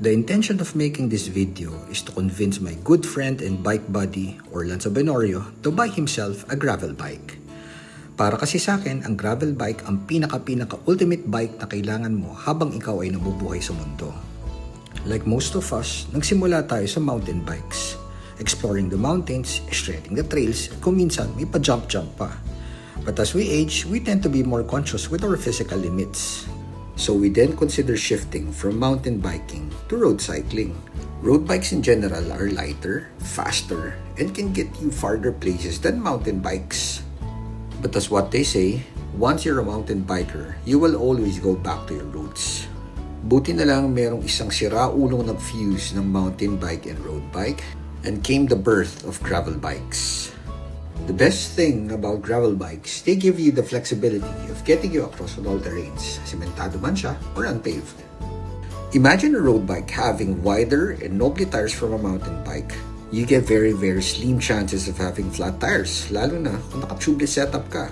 The intention of making this video is to convince my good friend and bike buddy, Orlan Sabenorio, to buy himself a gravel bike. Para kasi sa akin, ang gravel bike ang pinaka-ultimate bike na kailangan mo habang ikaw ay nabubuhay sa mundo. Like most of us, nagsimula tayo sa mountain bikes. Exploring the mountains, shredding the trails, at kung minsan may pa-jump-jump pa. But as we age, we tend to be more conscious with our physical limits. So we then consider shifting from mountain biking to road cycling. Road bikes in general are lighter, faster, and can get you farther places than mountain bikes. But as what they say, once you're a mountain biker, you will always go back to your roots. Buti na lang merong isang sira-ulong nag-fuse ng mountain bike and road bike, and came the birth of gravel bikes. The best thing about gravel bikes, they give you the flexibility of getting you across on all terrains, sementado man siya or unpaved. Imagine a road bike having wider and knobbly tires from a mountain bike. You get very slim chances of having flat tires, lalo na kung naka-tubeless setup ka.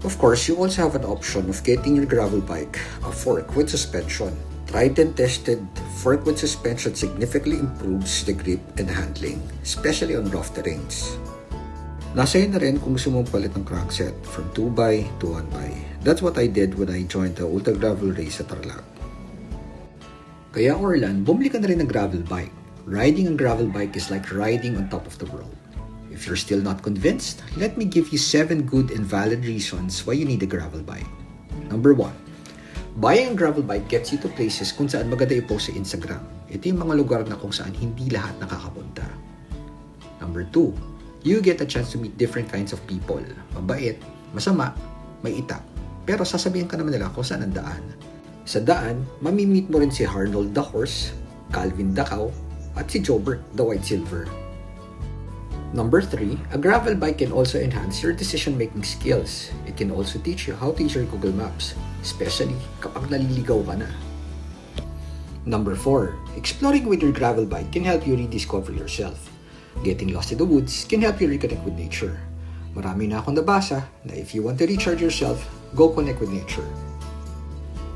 Of course, you also have an option of getting your gravel bike a fork with suspension. Tried and tested, fork with suspension significantly improves the grip and handling, especially on rough terrains. Nasa na rin kung gusto mong palit ng crankset from 2x to 1x. That's what I did when I joined the Ultra Gravel Race at Tarlac. Kaya Orlan, bumili ka na rin ng gravel bike. Riding a gravel bike is like riding on top of the world. If you're still not convinced, let me give you 7 good and valid reasons why you need a gravel bike. Number 1. Buying a gravel bike gets you to places kung saan maganda i-post sa Instagram. Ito yung mga lugar na kung saan hindi lahat nakakapunta. Number 2. You get a chance to meet different kinds of people. Mabait, masama, may itak. Pero sasabihin ka naman nila kung saan ang daan. Sa daan, mamimit mo rin si Arnold the Horse, Calvin the Cow, at si Jobert the White Silver. Number 3, a gravel bike can also enhance your decision-making skills. It can also teach you how to use your Google Maps, especially kapag naliligaw ka na. Number 4, exploring with your gravel bike can help you rediscover yourself. Getting lost in the woods can help you reconnect with nature. Marami na akong nabasa na if you want to recharge yourself, go connect with nature.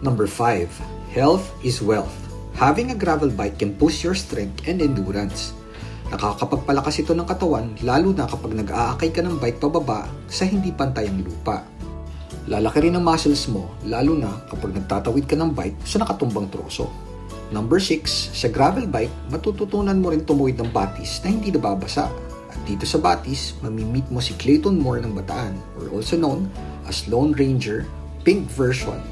Number 5, health is wealth. Having a gravel bike can boost your strength and endurance. Nakakapagpalakas ito ng katawan, lalo na kapag nag-aakay ka ng bike pababa sa hindi pantay ang lupa. Lalaki rin ang muscles mo, lalo na kapag nagtatawid ka ng bike sa nakatumbang troso. Number 6, sa gravel bike, matututunan mo rin tumuwid ng batis na hindi nababasa. At dito sa batis, mamimit mo si Clayton Moore ng Bataan, or also known as Lone Ranger, pink version.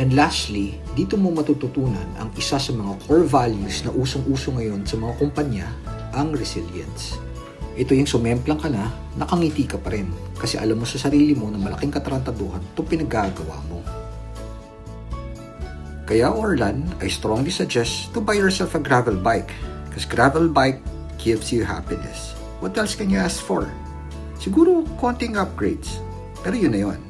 And lastly, dito mo matututunan ang isa sa mga core values na usong-uso ngayon sa mga kumpanya, ang resilience. Ito yung sumemplang ka na, nakangiti ka pa rin kasi alam mo sa sarili mo na malaking katarantaduhan itong pinaggagawa mo. Kaya Orlan, I strongly suggest to buy yourself a gravel bike because gravel bike gives you happiness. What else can you ask for? Siguro konting upgrades, pero yun na yun.